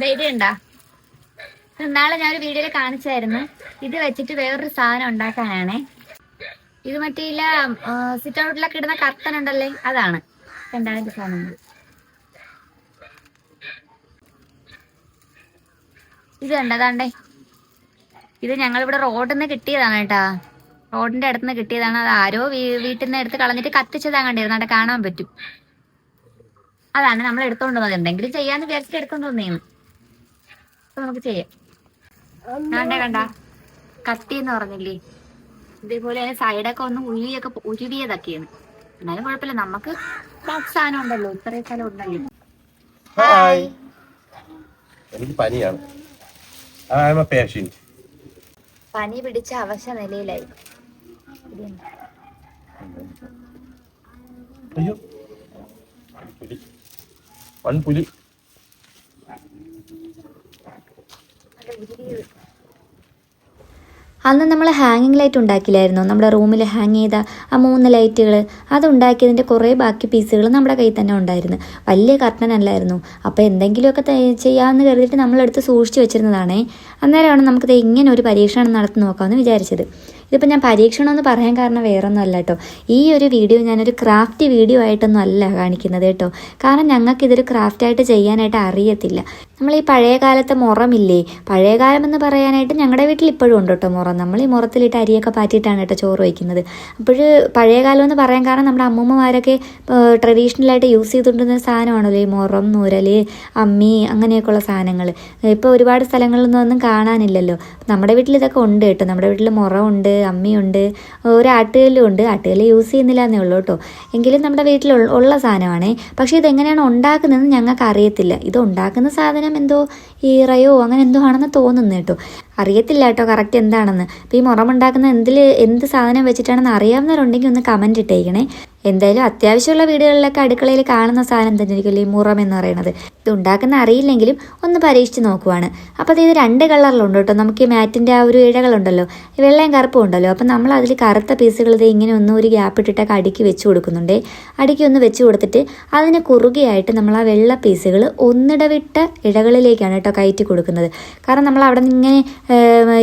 ധൈര്യം ഉണ്ടാ? നാളെ ഞാനൊരു വീഡിയോയിൽ കാണിച്ചായിരുന്നു. ഇത് വെച്ചിട്ട് വേറൊരു സാധനം ഉണ്ടാക്കാനാണേ. ഇത് മറ്റേ സിറ്റ് ഔട്ടിലൊക്കെ ഇടുന്ന കർട്ടൻ ഉണ്ടല്ലേ, അതാണ് രണ്ടാമത്തെ സാധനം. ഇത് കണ്ടതാണ്ടേ, ഇത് ഞങ്ങളിവിടെ റോഡിൽ നിന്ന് കിട്ടിയതാണ് കേട്ടാ. റോഡിന്റെ അടുത്ത് നിന്ന് കിട്ടിയതാണ്. അത് ആരോ വീട്ടിൽ നിന്ന് എടുത്ത് കളഞ്ഞിട്ട് കത്തിച്ചതാ കണ്ടിരുന്നു. അവിടെ കാണാൻ പറ്റും. അതാണ് നമ്മൾ എടുത്തോണ്ട് വന്നത്. എന്തെങ്കിലും ചെയ്യാന്ന് വിചാരിച്ചിട്ട് എടുത്തോണ്ട് വന്നേന്ന്. അപ്പൊ നമുക്ക് ചെയ്യാം. കണ്ട കത്തി എന്ന് പറഞ്ഞില്ലേ, ഇതേപോലെ സൈഡൊക്കെ ഒന്ന് ഉരുവിയതൊക്കെയാണ്. എന്നാലും കുഴപ്പമില്ല, നമുക്ക് സാധനം ഉണ്ടല്ലോ, ഇത്രയും സ്ഥലം ഉണ്ടല്ലോ. എനിക്ക് പനിയാണ്. പനി പിടിച്ച അവശ നിലയിലായി. അയ്യോ, പുലി. അന്ന് നമ്മൾ ഹാങ്ങിങ് ലൈറ്റ് ഉണ്ടാക്കില്ലായിരുന്നു, നമ്മുടെ റൂമിൽ ഹാങ് ചെയ്ത ആ 3 ലൈറ്റുകൾ. അതുണ്ടാക്കിയതിൻ്റെ കുറേ ബാക്കി പീസുകൾ നമ്മുടെ കയ്യിൽ തന്നെ ഉണ്ടായിരുന്നു. വലിയ കർട്ടൻ അല്ലായിരുന്നു. അപ്പോൾ എന്തെങ്കിലുമൊക്കെ ചെയ്യാമെന്ന് കരുതിയിട്ട് നമ്മളെടുത്ത് സൂക്ഷിച്ച് വെച്ചിരുന്നതാണേ. അന്നേരമാണ് നമുക്കിത് ഇങ്ങനെ ഒരു പരീക്ഷണം നടത്തി നോക്കാമെന്ന് വിചാരിച്ചത്. ഇതിപ്പോൾ ഞാൻ പരീക്ഷണമെന്ന് പറയാൻ കാരണം വേറൊന്നും അല്ല കേട്ടോ. ഈ ഒരു വീഡിയോ ഞാനൊരു ക്രാഫ്റ്റ് വീഡിയോ ആയിട്ടൊന്നും അല്ല കാണിക്കുന്നത് കേട്ടോ. കാരണം ഞങ്ങൾക്കിതൊരു ക്രാഫ്റ്റായിട്ട് ചെയ്യാനായിട്ട് അറിയത്തില്ല. നമ്മൾ ഈ പഴയ കാലത്തെ മുറമില്ലേ, പഴയ കാലം എന്ന് പറയാനായിട്ട് ഞങ്ങളുടെ വീട്ടിൽ ഇപ്പോഴും ഉണ്ട് കേട്ടോ മുറം. നമ്മൾ ഈ മുറത്തിലിട്ട് അരിയൊക്കെ പാറ്റിയിട്ടാണ് കേട്ടോ ചോറ് വയ്ക്കുന്നത്. അപ്പോൾ പഴയ കാലം എന്ന് പറയാൻ കാരണം നമ്മുടെ അമ്മൂമ്മമാരൊക്കെ ട്രഡീഷണലായിട്ട് യൂസ് ചെയ്തുകൊണ്ടിരുന്ന സാധനമാണല്ലോ ഈ മുറം, നൂരൽ, അമ്മി, അങ്ങനെയൊക്കെയുള്ള സാധനങ്ങൾ. ഇപ്പോൾ ഒരുപാട് സ്ഥലങ്ങളിലൊന്നും കാണാനില്ലല്ലോ. നമ്മുടെ വീട്ടിൽ ഇതൊക്കെ ഉണ്ട് കേട്ടോ. നമ്മുടെ വീട്ടിൽ മുറമുണ്ട്, അമ്മിയുണ്ട്, ഒരു ആട്ടുകല്ലും ഉണ്ട്. ആട്ടുകല്ല് യൂസ് ചെയ്യുന്നില്ല എന്നേ ഉള്ളൂ കേട്ടോ. എങ്കിലും നമ്മുടെ വീട്ടിൽ ഉള്ള സാധനമാണേ. പക്ഷേ ഇതെങ്ങനെയാണ് ഉണ്ടാക്കുന്നതെന്ന് ഞങ്ങൾക്ക് അറിയത്തില്ല. ഇത് ഉണ്ടാക്കുന്ന സാധനം എന്തോ ഈറയോ അങ്ങനെ എന്തോ ആണെന്ന് തോന്നുന്നു കേട്ടോ. അറിയത്തില്ല കേട്ടോ കറക്റ്റ് എന്താണെന്ന്. അപ്പോൾ ഈ മുറമുണ്ടാക്കുന്ന എന്ത് സാധനം വെച്ചിട്ടാണെന്ന് അറിയാവുന്നവരുണ്ടെങ്കിൽ ഒന്ന് കമൻറ്റ് ഇട്ടേക്കണേ. എന്തായാലും അത്യാവശ്യമുള്ള വീടുകളിലൊക്കെ അടുക്കളയിൽ കാണുന്ന സാധനം തന്നെ ആയിരിക്കുമല്ലോ ഈ മുറം എന്ന് പറയുന്നത്. ഇത് ഉണ്ടാക്കുന്ന അറിയില്ലെങ്കിലും ഒന്ന് പരീക്ഷിച്ച് നോക്കുവാണ്. അപ്പോൾ ഇത് 2 കളറിലുണ്ട് കേട്ടോ. നമുക്ക് ഈ മാറ്റിൻ്റെ ആ ഒരു ഇഴകളുണ്ടല്ലോ, വെള്ളയും കറുപ്പും ഉണ്ടല്ലോ. അപ്പം നമ്മൾ അതിൽ കറുത്ത പീസുകൾ ഇത് ഇങ്ങനെ ഒരു ഗ്യാപ്പ് ഇട്ടിട്ടൊക്കെ അടുക്കി വെച്ച് കൊടുക്കുന്നുണ്ട്. അടുക്കി ഒന്ന് വെച്ച് കൊടുത്തിട്ട് അതിന് കുറുകയായിട്ട് നമ്മൾ ആ വെള്ള പീസുകൾ ഒന്നിടവിട്ട ഇഴകളിലേക്കാണ് കേട്ടോ കയറ്റി കൊടുക്കുന്നത്. കാരണം നമ്മൾ അവിടെ നിന്ന് ഇങ്ങനെ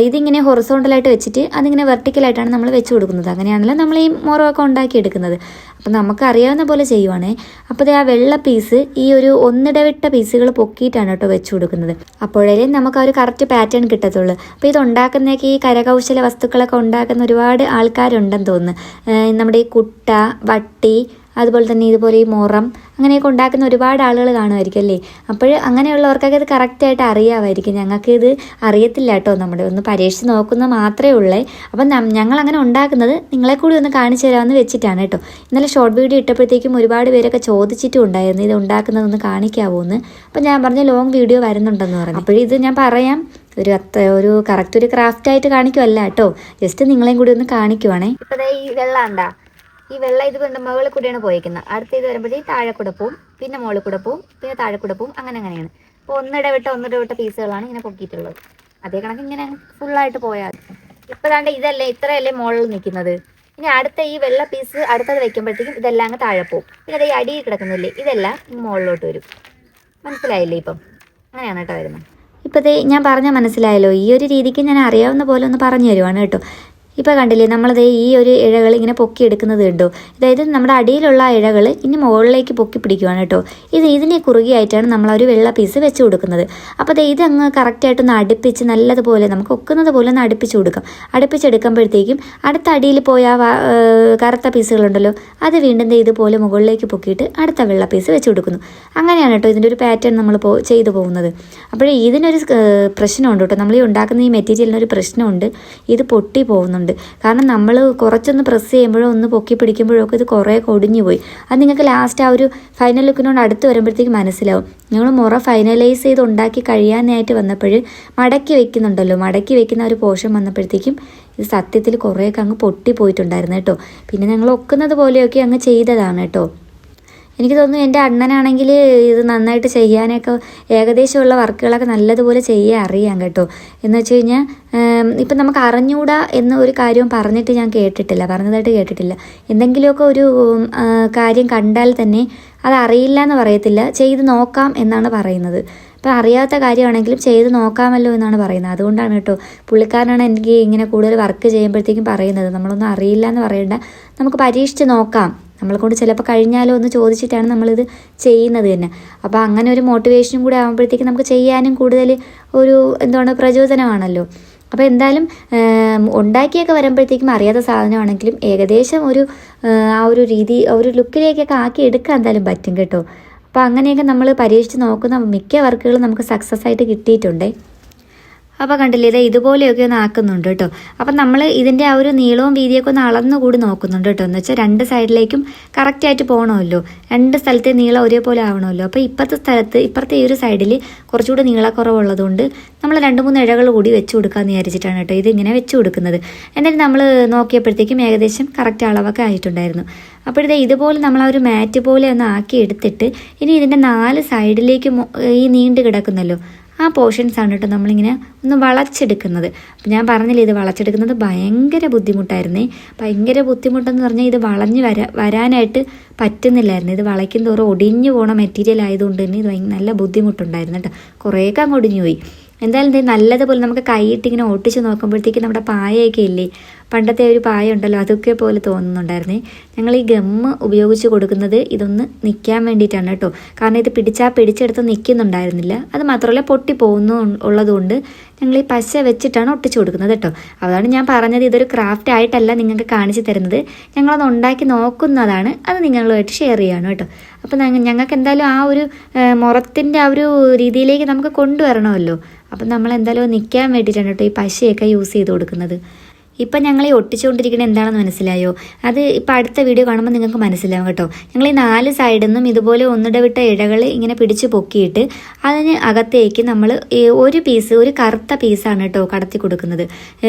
ഇതിങ്ങനെ ഹൊറിസോണ്ടലായിട്ട് വെച്ചിട്ട് അതിങ്ങനെ വെർട്ടിക്കലായിട്ടാണ് നമ്മൾ വെച്ച് കൊടുക്കുന്നത്. അങ്ങനെയാണല്ലോ നമ്മൾ ഈ മുറമൊക്കെ ഉണ്ടാക്കിയെടുക്കുന്നത്. അപ്പം നമുക്ക് അറിയാവുന്ന പോലെ ചെയ്യുവാണേ. അപ്പോൾ ആ വെള്ള പീസ് ഈ ഒരു ഒന്നിടവിട്ട പീസുകൾ പൊക്കിയിട്ടാണ് കേട്ടോ വെച്ച് കൊടുക്കുന്നത്. അപ്പോഴേ നമുക്ക് ആ ഒരു കറക്റ്റ് പാറ്റേൺ കിട്ടത്തുള്ളൂ. അപ്പോൾ ഇത് ഉണ്ടാക്കുന്നതൊക്കെ ഈ കരകൗശല വസ്തുക്കളൊക്കെ ഉണ്ടാക്കുന്ന ഒരുപാട് ആൾക്കാരുണ്ടെന്ന് തോന്നുന്നു. നമ്മുടെ ഈ കുട്ട, വട്ടി, അതുപോലെ തന്നെ ഇതുപോലെ ഈ മുറം അങ്ങനെയൊക്കെ ഉണ്ടാക്കുന്ന ഒരുപാട് ആളുകൾ കാണുമായിരിക്കും അല്ലേ. അപ്പോൾ അങ്ങനെയുള്ളവർക്കൊക്കെ ഇത് കറക്റ്റായിട്ട് അറിയാമായിരിക്കും. ഞങ്ങൾക്ക് ഇത് അറിയത്തില്ല കേട്ടോ. നമ്മുടെ ഒന്ന് പരീക്ഷിച്ച് നോക്കുന്നത് മാത്രമേ ഉള്ളേ. അപ്പം ഞങ്ങൾ അങ്ങനെ ഉണ്ടാക്കുന്നത് നിങ്ങളെ കൂടി ഒന്ന് കാണിച്ചു തരാമെന്ന് വെച്ചിട്ടാണ് കേട്ടോ. ഇന്നലെ ഷോർട്ട് വീഡിയോ ഇട്ടപ്പോഴത്തേക്കും ഒരുപാട് പേരൊക്കെ ചോദിച്ചിട്ടും ഉണ്ടായിരുന്നു ഇത് ഉണ്ടാക്കുന്നതൊന്ന് കാണിക്കാവോ എന്ന്. അപ്പം ഞാൻ പറഞ്ഞ ലോങ് വീഡിയോ വരുന്നുണ്ടെന്ന് പറഞ്ഞു. അപ്പോഴിത് ഞാൻ പറയാം, ഒരു കറക്റ്റ് ഒരു ക്രാഫ്റ്റായിട്ട് കാണിക്കുമല്ല കേട്ടോ, ജസ്റ്റ് നിങ്ങളെയും കൂടി ഒന്ന് കാണിക്കുവാണേ. ഇപ്പം ഈ വെള്ളം ഉണ്ടാ, ഈ വെള്ളം ഇത് കൊണ്ട് മുകളിൽ കൂടെയാണ് പോയിരിക്കുന്നത്. അടുത്ത ഇത് വരുമ്പോഴത്തേക്ക് താഴെ കൂടെ പോവും, പിന്നെ മുകളിൽ കൂടെ പോവും, പിന്നെ താഴെ കൂടെ പോവും. അങ്ങനെയാണ്. അപ്പോൾ ഒന്നിടവിട്ട പീസുകളാണ് ഇങ്ങനെ പൊക്കിയിട്ടുള്ളത്. അതേ കണക്ക് ഇങ്ങനെ ഫുള്ളായിട്ട് പോയാൽ ഇപ്പോൾ ദാണ്ട് ഇത്രയല്ലേ മുകളിൽ നിൽക്കുന്നത്. ഇനി അടുത്ത ഈ വെള്ള പീസ് അടുത്തത് വെക്കുമ്പോഴത്തേക്കും ഇതെല്ലാം അങ്ങ് താഴെ പോവും. പിന്നെ അത് ഈ അടിയിൽ കിടക്കുന്നില്ലേ, ഇതെല്ലാം മുകളിലോട്ട് വരും. മനസ്സിലായില്ലേ? ഇപ്പം അങ്ങനെയാണ് കേട്ടോ വരുന്നത്. ഇപ്പോഴത്തെ ഞാൻ പറഞ്ഞാൽ മനസ്സിലായല്ലോ. ഈ ഒരു രീതിക്ക് ഞാൻ അറിയാവുന്ന പോലെ ഒന്ന് പറഞ്ഞു തരുവാണ് കേട്ടോ. ഇപ്പോൾ കണ്ടില്ലേ, നമ്മളത് ഈ ഒരു ഇഴകൾ ഇങ്ങനെ പൊക്കി എടുക്കുന്നത് കണ്ടോ. അതായത് നമ്മുടെ അടിയിലുള്ള ഇഴകൾ ഇനി മുകളിലേക്ക് പൊക്കി പിടിക്കുവാണ് കേട്ടോ. ഇതിനെ കുറുകിയായിട്ടാണ് നമ്മൾ ഒരു വെള്ള പീസ് വെച്ച് കൊടുക്കുന്നത്. അപ്പോൾ ഇതങ്ങ് കറക്റ്റായിട്ടൊന്ന് അടുപ്പിച്ച് നല്ലതുപോലെ നമുക്ക് ഒക്കുന്നത് പോലെ ഒന്ന് അടുപ്പിച്ച് കൊടുക്കാം. അടുപ്പിച്ചെടുക്കുമ്പോഴത്തേക്കും അടുത്ത അടിയിൽ പോയ കറുത്ത പീസുകളുണ്ടല്ലോ, അത് വീണ്ടും ഇതുപോലെ മുകളിലേക്ക് പൊക്കിയിട്ട് അടുത്ത വെള്ള പീസ് വെച്ച് കൊടുക്കുന്നു. അങ്ങനെയാണ് കേട്ടോ ഇതിൻ്റെ ഒരു പാറ്റേൺ നമ്മൾ ചെയ്തു പോകുന്നത്. അപ്പോൾ ഇതിനൊരു പ്രശ്നമുണ്ട് കേട്ടോ. നമ്മൾ ഈ ഉണ്ടാക്കുന്ന ഈ മെറ്റീരിയലിനൊരു പ്രശ്നമുണ്ട്. ഇത് പൊട്ടി പോകുന്നുണ്ട്. കാരണം നമ്മൾ കുറച്ചൊന്ന് പ്രസ് ചെയ്യുമ്പോഴോ ഒന്ന് പൊക്കി പിടിക്കുമ്പോഴൊക്കെ ഇത് കുറേ കൊടിഞ്ഞു പോയി. അത് നിങ്ങൾക്ക് ലാസ്റ്റ് ആ ഒരു ഫൈനൽ ലുക്കിനോട് അടുത്ത് വരുമ്പോഴത്തേക്ക് മനസ്സിലാവും. ഞങ്ങൾ മുറ ഫൈനലൈസ് ചെയ്ത് ഉണ്ടാക്കി കഴിയാനായിട്ട് വന്നപ്പോൾ മടക്കി വെക്കുന്ന ഒരു പോർഷൻ വന്നപ്പോഴത്തേക്കും ഇത് സത്യത്തിൽ കുറേയൊക്കെ അങ്ങ് പൊട്ടിപ്പോയിട്ടുണ്ടായിരുന്നു കേട്ടോ. പിന്നെ ഞങ്ങൾ ഒക്കുന്നത് പോലെയൊക്കെ അങ്ങ് ചെയ്തതാണ് കേട്ടോ. എനിക്ക് തോന്നുന്നു എൻ്റെ അണ്ണനാണെങ്കിൽ ഇത് നന്നായിട്ട് ചെയ്യാനൊക്കെ ഏകദേശമുള്ള വർക്കുകളൊക്കെ നല്ലതുപോലെ ചെയ്യാൻ അറിയാം കേട്ടോ. എന്ന് വെച്ച് കഴിഞ്ഞാൽ ഇപ്പം നമുക്ക് അറിഞ്ഞൂടാ എന്ന ഒരു കാര്യവും പറഞ്ഞതായിട്ട് കേട്ടിട്ടില്ല. എന്തെങ്കിലുമൊക്കെ ഒരു കാര്യം കണ്ടാൽ തന്നെ അതറിയില്ല എന്ന് പറയത്തില്ല, ചെയ്ത് നോക്കാം എന്നാണ് പറയുന്നത്. അപ്പോൾ അറിയാത്ത കാര്യമാണെങ്കിലും ചെയ്ത് നോക്കാമല്ലോ എന്നാണ് പറയുന്നത്. അതുകൊണ്ടാണ് കേട്ടോ പുള്ളിക്കാരനാണ് എനിക്ക് ഇങ്ങനെ കൂടുതൽ വർക്ക് ചെയ്യുമ്പോഴത്തേക്കും പറയുന്നത്, നമ്മളൊന്നും അറിയില്ല എന്ന് പറയണ്ട, നമുക്ക് പരീക്ഷിച്ച് നോക്കാം, നമ്മളെ കൊണ്ട് ചിലപ്പോൾ കഴിഞ്ഞാലോ എന്ന് ചോദിച്ചിട്ടാണ് നമ്മളിത് ചെയ്യുന്നത് തന്നെ. അപ്പോൾ അങ്ങനെ ഒരു മോട്ടിവേഷനും കൂടെ ആകുമ്പോഴത്തേക്കും നമുക്ക് ചെയ്യാനും കൂടുതൽ ഒരു പ്രചോദനമാണല്ലോ. അപ്പോൾ എന്തായാലും ഉണ്ടാക്കിയൊക്കെ വരുമ്പോഴത്തേക്കും അറിയാത്ത സാധനമാണെങ്കിലും ഏകദേശം ആ ഒരു രീതി ഒരു ലുക്കിലേക്കൊക്കെ ആക്കി എടുക്കാൻ എന്തായാലും പറ്റും കേട്ടോ. അപ്പോൾ അങ്ങനെയൊക്കെ നമ്മൾ പരീക്ഷിച്ച് നോക്കുന്ന മിക്ക വർക്കുകളും നമുക്ക് സക്സസ് ആയിട്ട് കിട്ടിയിട്ടുണ്ടേ. അപ്പോൾ കണ്ടില്ലേ, ഇത് ഇതുപോലെയൊക്കെ ഒന്ന് ആക്കുന്നുണ്ട് കേട്ടോ. അപ്പം നമ്മൾ ഇതിൻ്റെ ആ ഒരു നീളവും വീതിയൊക്കെ ഒന്ന് അളന്നുകൂടി നോക്കുന്നുണ്ട് കേട്ടോ. എന്ന് വെച്ചാൽ 2 സൈഡിലേക്കും കറക്റ്റായിട്ട് പോകണമല്ലോ, 2 സ്ഥലത്തെ നീളം ഒരേപോലെ ആവണമല്ലോ. അപ്പോൾ ഇപ്പുറത്തെ ഈ ഒരു സൈഡിൽ കുറച്ചുകൂടി നീളക്കുറവുള്ളതുകൊണ്ട് നമ്മൾ 2-3 ഇഴകൾ കൂടി വെച്ച് കൊടുക്കാമെന്ന് വിചാരിച്ചിട്ടാണ് കേട്ടോ ഇതിങ്ങനെ വെച്ച് കൊടുക്കുന്നത്. എന്നിട്ട് നമ്മൾ നോക്കിയപ്പോഴത്തേക്കും ഏകദേശം കറക്റ്റ് അളവൊക്കെ ആയിട്ടുണ്ടായിരുന്നു. അപ്പോഴത്തെ ഇതുപോലെ നമ്മൾ ആ ഒരു മാറ്റ് പോലെ ഒന്ന് ആക്കി എടുത്തിട്ട് ഇനി ഇതിൻ്റെ 4 സൈഡിലേക്കും ഈ നീണ്ടു കിടക്കുന്നല്ലോ ആ പോർഷൻസാണ് കേട്ടോ നമ്മളിങ്ങനെ ഒന്ന് വളച്ചെടുക്കുന്നത്. അപ്പം ഞാൻ പറഞ്ഞില്ലേ, ഇത് വളച്ചെടുക്കുന്നത് ഭയങ്കര ബുദ്ധിമുട്ടായിരുന്നേ. ഭയങ്കര ബുദ്ധിമുട്ടെന്ന് പറഞ്ഞാൽ ഇത് വളഞ്ഞ് വരാനായിട്ട് പറ്റുന്നില്ലായിരുന്നു. ഇത് വളയ്ക്കും തോറും ഒടിഞ്ഞു പോണ മെറ്റീരിയൽ ആയതുകൊണ്ട് തന്നെ ഇത് നല്ല ബുദ്ധിമുട്ടുണ്ടായിരുന്നു കേട്ടോ. കുറേയൊക്കെ അങ്ങ് ഒടിഞ്ഞു പോയി. എന്തായാലും ഇത് നല്ലതുപോലെ നമുക്ക് കൈയിട്ട് ഇങ്ങനെ ഒട്ടിച്ച് നോക്കുമ്പോഴത്തേക്കും നമ്മുടെ പായയൊക്കെ ഇല്ലേ, പണ്ടത്തെ ഒരു പായ ഉണ്ടല്ലോ, അതൊക്കെ പോലെ തോന്നുന്നുണ്ടായിരുന്നേ. ഞങ്ങൾ ഈ ഗമ്മ് ഉപയോഗിച്ച് കൊടുക്കുന്നത് ഇതൊന്ന് നിൽക്കാൻ വേണ്ടിയിട്ടാണ് കേട്ടോ. കാരണം ഇത് പിടിച്ചെടുത്ത് നിൽക്കുന്നുണ്ടായിരുന്നില്ല. അത് മാത്രമല്ല ഉള്ളതുകൊണ്ട് ഞങ്ങൾ ഈ പശ വെച്ചിട്ടാണ് ഒട്ടിച്ച് കൊടുക്കുന്നത് കേട്ടോ. അതാണ് ഞാൻ പറഞ്ഞത്, ഇതൊരു ക്രാഫ്റ്റ് ആയിട്ടല്ല നിങ്ങൾക്ക് കാണിച്ചു തരുന്നത്, ഞങ്ങളത് ഉണ്ടാക്കി നോക്കുന്നതാണ്, അത് നിങ്ങളുമായിട്ട് ഷെയർ ചെയ്യാണ് കേട്ടോ. അപ്പോൾ ഞങ്ങൾക്ക് എന്തായാലും ആ ഒരു മുറത്തിൻ്റെ ആ ഒരു രീതിയിലേക്ക് നമുക്ക് കൊണ്ടുവരണമല്ലോ. അപ്പം നമ്മൾ എന്തായാലും നിൽക്കാൻ വേണ്ടിയിട്ടാണ് കേട്ടോ ഈ പശയൊക്കെ യൂസ് ചെയ്ത് കൊടുക്കുന്നത്. ഇപ്പം ഞങ്ങൾ ഈ ഒട്ടിച്ചുകൊണ്ടിരിക്കുന്നത് എന്താണെന്ന് മനസ്സിലായോ? അത് ഇപ്പം അടുത്ത വീഡിയോ കാണുമ്പോൾ നിങ്ങൾക്ക് മനസ്സിലാവും കേട്ടോ. ഞങ്ങൾ ഈ 4 സൈഡിൽ നിന്നും ഇതുപോലെ ഒന്നിടവിട്ട ഇഴകൾ ഇങ്ങനെ പിടിച്ച് പൊക്കിയിട്ട് അതിന് അകത്തേക്ക് നമ്മൾ ഒരു കറുത്ത പീസാണ് കേട്ടോ കടത്തി കൊടുക്കുന്നത്.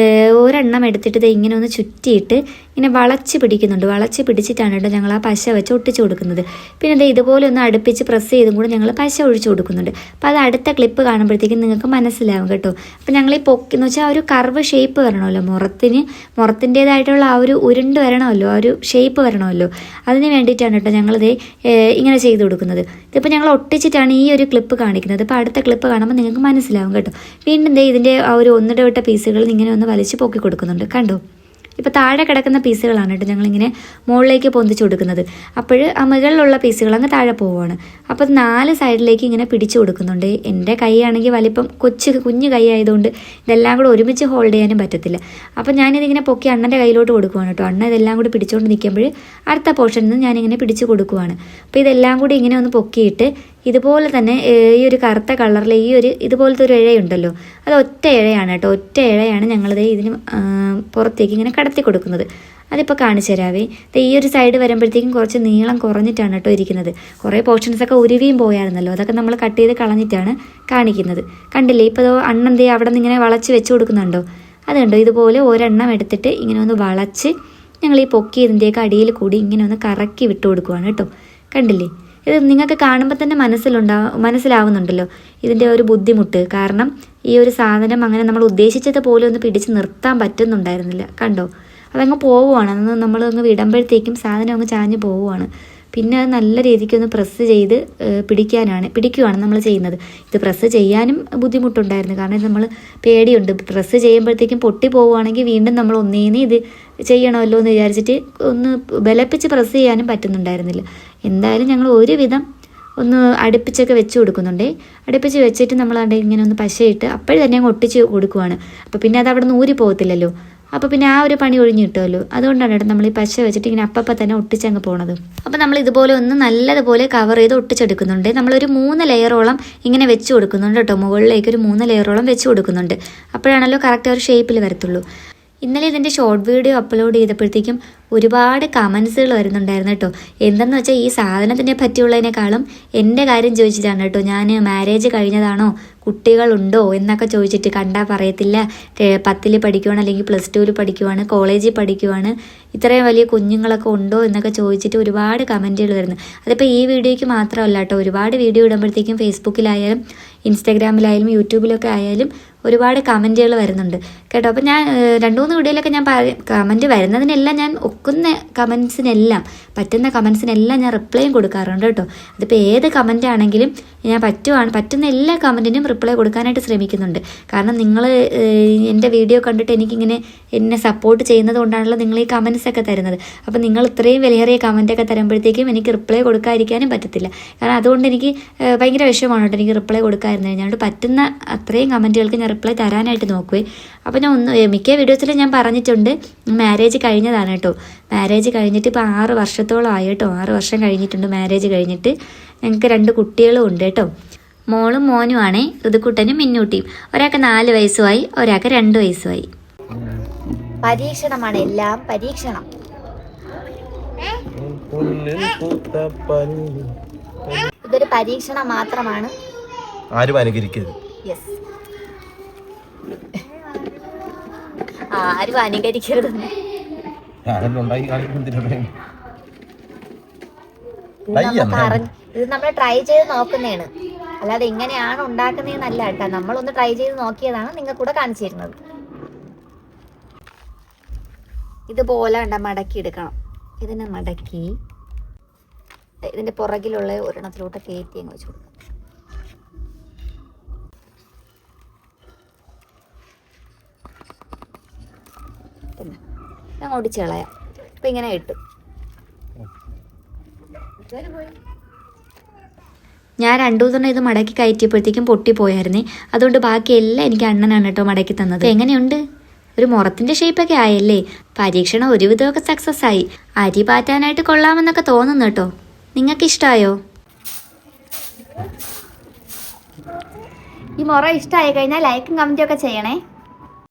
ഒരെണ്ണം എടുത്തിട്ട് ഇത് ഇങ്ങനെ ഒന്ന് ചുറ്റിയിട്ട് ഇങ്ങനെ വളച്ച് പിടിക്കുന്നുണ്ട്. വളച്ച് പിടിച്ചിട്ടാണ് കേട്ടോ ഞങ്ങൾ ആ പശ വെച്ച് ഒട്ടിച്ച് കൊടുക്കുന്നത്. പിന്നെ ഇത് ഇതുപോലെ ഒന്ന് അടുപ്പിച്ച് പ്രസ് ചെയ്തും കൂടെ ഞങ്ങൾ പശ ഒഴിച്ചു കൊടുക്കുന്നുണ്ട്. അപ്പോൾ അത് അടുത്ത ക്ലിപ്പ് കാണുമ്പോഴത്തേക്കും നിങ്ങൾക്ക് മനസ്സിലാവും കേട്ടോ. അപ്പോൾ ഞങ്ങൾ ഈ പൊക്കിന്ന് വെച്ചാൽ ആ ഒരു കർവ് ഷേപ്പ് വരണമല്ലോ, മുറത്തിൻ്റേതായിട്ടുള്ള ആ ഒരു ഉരുണ്ട് വരണമല്ലോ, ആ ഒരു ഷേപ്പ് വരണമല്ലോ, അതിന് വേണ്ടിയിട്ടാണ് കേട്ടോ ഞങ്ങളിത് ഇങ്ങനെ ചെയ്ത് കൊടുക്കുന്നത്. ഇതിപ്പോൾ ഞങ്ങൾ ഒട്ടിച്ചിട്ടാണ് ഈ ഒരു ക്ലിപ്പ് കാണിക്കുന്നത്. അപ്പോൾ അടുത്ത ക്ലിപ്പ് കാണുമ്പോൾ നിങ്ങൾക്ക് മനസ്സിലാവും കേട്ടോ. വീണ്ടും ഇതിൻ്റെ ആ ഒരു ഒന്നിടവിട്ട പീസുകൾ ഇങ്ങനെ ഒന്ന് വലിച്ച് പൊക്കി കൊടുക്കുന്നുണ്ട്, കണ്ടോ? ഇപ്പോൾ താഴെ കിടക്കുന്ന പീസുകളാണ് കേട്ടോ ഞങ്ങളിങ്ങനെ മുകളിലേക്ക് പൊന്തിച്ച് കൊടുക്കുന്നത്. അപ്പോൾ ആ മുകളിലുള്ള പീസുകൾ അങ്ങ് താഴെ പോവുകയാണ്. അപ്പോൾ 4 സൈഡിലേക്ക് ഇങ്ങനെ പിടിച്ചു കൊടുക്കുന്നുണ്ട്. എൻ്റെ കൈയാണെങ്കിൽ വലിപ്പം കുഞ്ഞു കൈ ആയതുകൊണ്ട് ഇതെല്ലാം കൂടെ ഒരുമിച്ച് ഹോൾഡ് ചെയ്യാനും പറ്റത്തില്ല. അപ്പോൾ ഞാനിതിങ്ങനെ പൊക്കി അണ്ണൻ്റെ കയ്യിലോട്ട് കൊടുക്കുവാണ് കേട്ടോ. അണ്ണ ഇതെല്ലാം കൂടി പിടിച്ചുകൊണ്ട് നിൽക്കുമ്പോൾ അടുത്ത പോർഷനിൽ നിന്ന് ഞാനിങ്ങനെ പിടിച്ച് കൊടുക്കുവാണ്. അപ്പോൾ ഇതെല്ലാം കൂടി ഇങ്ങനെ ഒന്ന് പൊക്കിയിട്ട് ഇതുപോലെ തന്നെ ഈ ഒരു കറുത്ത കളറിൽ ഇതുപോലത്തെ ഒരു ഇഴയുണ്ടല്ലോ, അത് ഒറ്റ ഇഴയാണ് കേട്ടോ. ഒറ്റ ഇഴയാണ് ഞങ്ങളിത് ഇതിന് പുറത്തേക്ക് ഇങ്ങനെ കടത്തി കൊടുക്കുന്നത്. അതിപ്പോൾ കാണിച്ചു തരാവേ. ഈ ഒരു സൈഡ് വരുമ്പോഴത്തേക്കും കുറച്ച് നീളം കുറഞ്ഞിട്ടാണ് കേട്ടോ ഇരിക്കുന്നത്. കുറേ പോർഷൻസൊക്കെ ഉരുവിയും പോയായിരുന്നല്ലോ, അതൊക്കെ നമ്മൾ കട്ട് ചെയ്ത് കളഞ്ഞിട്ടാണ് കാണിക്കുന്നത്. കണ്ടില്ലേ, ഇപ്പോൾ അണ്ണന്തേ അവിടെ നിന്ന് ഇങ്ങനെ വളച്ച് വെച്ച് കൊടുക്കുന്നുണ്ടോ? അത് കണ്ടോ, ഇതുപോലെ ഒരെണ്ണം എടുത്തിട്ട് ഇങ്ങനെ ഒന്ന് വളച്ച് ഞങ്ങൾ ഈ പൊക്കി ഇതിൻ്റെയൊക്കെ അടിയിൽ കൂടി ഇങ്ങനെ ഒന്ന് കറക്കി വിട്ട് കൊടുക്കുവാണ് കേട്ടോ. കണ്ടില്ലേ, ഇത് നിങ്ങൾക്ക് കാണുമ്പോൾ തന്നെ മനസ്സിലാവുന്നുണ്ടല്ലോ ഇതിൻ്റെ ഒരു ബുദ്ധിമുട്ട്. കാരണം ഈ ഒരു സാധനം അങ്ങനെ നമ്മൾ ഉദ്ദേശിച്ചത് പോലെ ഒന്ന് പിടിച്ച് നിർത്താൻ പറ്റുന്നുണ്ടായിരുന്നില്ല, കണ്ടോ? അതങ്ങ് പോവുകയാണ്. അന്ന് നമ്മളൊന്ന് വിടുമ്പോഴത്തേക്കും സാധനം അങ്ങ് ചാഞ്ഞ് പോവുകയാണ്. പിന്നെ അത് നല്ല രീതിക്കൊന്ന് പ്രസ് ചെയ്ത് പിടിക്കുകയാണ് നമ്മൾ ചെയ്യുന്നത്. ഇത് പ്രസ് ചെയ്യാനും ബുദ്ധിമുട്ടുണ്ടായിരുന്നു. കാരണം നമ്മൾ പേടിയുണ്ട്, പ്രസ് ചെയ്യുമ്പോഴത്തേക്കും പൊട്ടി പോവുകയാണെങ്കിൽ വീണ്ടും നമ്മൾ ഒന്നേന്ന് ഇത് ചെയ്യണമല്ലോ എന്ന് വിചാരിച്ചിട്ട് ഒന്ന് ബലപ്പിച്ച് പ്രസ് ചെയ്യാനും പറ്റുന്നുണ്ടായിരുന്നില്ല. എന്തായാലും ഞങ്ങൾ ഒരുവിധം ഒന്ന് അടുപ്പിച്ചൊക്കെ വെച്ച് കൊടുക്കുന്നുണ്ടേ. അടുപ്പിച്ച് വെച്ചിട്ട് നമ്മൾ ഇങ്ങനെ ഒന്ന് പശയിട്ട് അപ്പോഴും തന്നെ അങ്ങ് ഒട്ടിച്ച് കൊടുക്കുവാണ്. അപ്പോൾ പിന്നെ അത് അവിടെ നിന്ന് ഊരി പോകത്തില്ലല്ലോ. അപ്പോൾ പിന്നെ ആ ഒരു പണി ഒഴിഞ്ഞു കിട്ടുമല്ലോ. അതുകൊണ്ടാണ് കേട്ടോ നമ്മൾ ഈ പശ വെച്ചിട്ട് ഇങ്ങനെ അപ്പം തന്നെ ഒട്ടിച്ചങ്ങ് പോണത്. അപ്പോൾ നമ്മൾ ഇതുപോലെ ഒന്ന് നല്ലതുപോലെ കവർ ചെയ്ത് ഒട്ടിച്ചെടുക്കുന്നുണ്ട്. നമ്മളൊരു 3 ലെയറോളം ഇങ്ങനെ വെച്ച് കൊടുക്കുന്നുണ്ട് കേട്ടോ. മുകളിലേക്ക് ഒരു 3 ലെയറോളം വെച്ച് കൊടുക്കുന്നുണ്ട്. അപ്പോഴാണല്ലോ കറക്റ്റ് ഒരു ഷേപ്പിൽ വരത്തുള്ളൂ. ഇന്നലെ ഇതിൻ്റെ ഷോർട്ട് വീഡിയോ അപ്ലോഡ് ചെയ്തപ്പോഴത്തേക്കും ഒരുപാട് കമൻസുകൾ വരുന്നുണ്ടായിരുന്നു കേട്ടോ. എന്തെന്ന് വെച്ചാൽ ഈ സാധനത്തിനെ പറ്റിയുള്ളതിനേക്കാളും എൻ്റെ കാര്യം ചോദിച്ചിട്ടാണ് കേട്ടോ. ഞാൻ മാരേജ് കഴിഞ്ഞതാണോ, കുട്ടികളുണ്ടോ എന്നൊക്കെ ചോദിച്ചിട്ട്, കണ്ടാൽ പറയത്തില്ല 10ൽ പഠിക്കുവാണ് അല്ലെങ്കിൽ +2 പഠിക്കുവാണ്, കോളേജിൽ പഠിക്കുവാണ്, ഇത്രയും വലിയ കുഞ്ഞുങ്ങളൊക്കെ ഉണ്ടോ എന്നൊക്കെ ചോദിച്ചിട്ട് ഒരുപാട് കമൻറ്റുകൾ വരുന്നു. അതിപ്പോൾ ഈ വീഡിയോയ്ക്ക് മാത്രമല്ല കേട്ടോ, ഒരുപാട് വീഡിയോ ഇടുമ്പോഴത്തേക്കും ഫേസ്ബുക്കിലായാലും ഇൻസ്റ്റാഗ്രാമിലായാലും യൂട്യൂബിലൊക്കെ ആയാലും ഒരുപാട് കമൻറ്റുകൾ വരുന്നുണ്ട് കേട്ടോ. അപ്പോൾ ഞാൻ 2-3 വീഡിയോയിലൊക്കെ ഞാൻ കമൻറ്റ് വരുന്നതിനെല്ലാം ഞാൻ ഒക്കുന്ന കമൻസിനെല്ലാം പറ്റുന്ന കമൻസിനെല്ലാം ഞാൻ റിപ്ലൈയും കൊടുക്കാറുണ്ട് കേട്ടോ. അതിപ്പോൾ ഏത് കമൻ്റ് ആണെങ്കിലും ഞാൻ പറ്റുന്ന എല്ലാ കമൻറ്റിനും റിപ്ലൈ കൊടുക്കാനായിട്ട് ശ്രമിക്കുന്നുണ്ട്. കാരണം നിങ്ങൾ എൻ്റെ വീഡിയോ കണ്ടിട്ട് എനിക്കിങ്ങനെ എന്നെ സപ്പോർട്ട് ചെയ്യുന്നത് കൊണ്ടാണല്ലോ നിങ്ങൾ ഈ കമൻസൊക്കെ തരുന്നത്. അപ്പോൾ നിങ്ങൾ ഇത്രയും വിലയേറിയ കമൻറ്റൊക്കെ തരുമ്പോഴത്തേക്കും എനിക്ക് റിപ്ലൈ കൊടുക്കാതിരിക്കാനും പറ്റത്തില്ല. കാരണം അതുകൊണ്ട് എനിക്ക് ഭയങ്കര വിഷമമാണ് കേട്ടോ എനിക്ക് റിപ്ലൈ കൊടുക്കാതിരുന്നത്. ഞാനോട് പറ്റുന്ന അത്രയും കമൻറ്റുകൾക്ക് ഞാൻ റിപ്ലൈ തരാനായിട്ട് നോക്കുവേ. അപ്പോൾ ഞാൻ മിക്ക വീഡിയോസിലും ഞാൻ പറഞ്ഞിട്ടുണ്ട് മാരേജ് കഴിഞ്ഞതാണ് കേട്ടോ. മാരേജ് കഴിഞ്ഞിട്ട് ഇപ്പോൾ 6 വർഷത്തോളം ആയി കേട്ടോ. 6 വർഷം കഴിഞ്ഞിട്ടുണ്ട് മാരേജ് കഴിഞ്ഞിട്ട്. ഞങ്ങൾക്ക് 2 കുട്ടികളും ഉണ്ട് കേട്ടോ. മോളും മോനുമാണേ, ഋതുക്കുട്ടനും മിന്നൂട്ടിയും. ഒരാൾക്ക് 4 വയസ്സുമായി, ഒരാൾക്ക് 2 വയസ്സുമായി. പരീക്ഷണമാണ്, എല്ലാം പരീക്ഷണം. ഇതൊരു പരീക്ഷണം മാത്രമാണ്. ആരും അനുകരിക്കരുത്. യെസ്, ആരും അനുകരിക്കരുത്. ഇത് നമ്മൾ ട്രൈ ചെയ്ത് നോക്കുന്നതാണ്, അല്ലാതെ എങ്ങനെയാണ് ഉണ്ടാക്കുന്നതെന്നല്ല കേട്ടോ. നമ്മളൊന്ന് ട്രൈ ചെയ്ത് നോക്കിയതാണ്, നിങ്ങൾക്ക് കൂടെ കാണിച്ചു തരുന്നത്. ഇതുപോലെ മടക്കി എടുക്കണം. ഇതിനെ മടക്കി ഇതിന്റെ പുറകിലുള്ള ഒരെണ്ണത്തിലോട്ട് കയറ്റി അങ്ങ് വെച്ചു കൊടുക്കണം. ഞാൻ ഒടിച്ച് കളയാം. ഇപ്പം ഇങ്ങനെ കിട്ടും. ഞാൻ 2 ദിവസം ഇത് മടക്കി കയറ്റിയപ്പോഴത്തേക്കും പൊട്ടിപ്പോയായിരുന്നേ. അതുകൊണ്ട് ബാക്കിയെല്ലാം എനിക്ക് അണ്ണനാണ് കേട്ടോ മടക്കി തന്നത്. എങ്ങനെയുണ്ട്? ഒരു മുറത്തിൻ്റെ ഷേപ്പൊക്കെ ആയല്ലേ. പരീക്ഷണം ഒരുവിധമൊക്കെ സക്സസ് ആയി. അരി പാറ്റാനായിട്ട് കൊള്ളാമെന്നൊക്കെ തോന്നുന്നു കേട്ടോ. നിങ്ങൾക്ക് ഇഷ്ടമായോ? ഈ മുറ ഇഷ്ടമായി കഴിഞ്ഞാൽ ലൈക്കും കമൻറ്റും ഒക്കെ ചെയ്യണേ.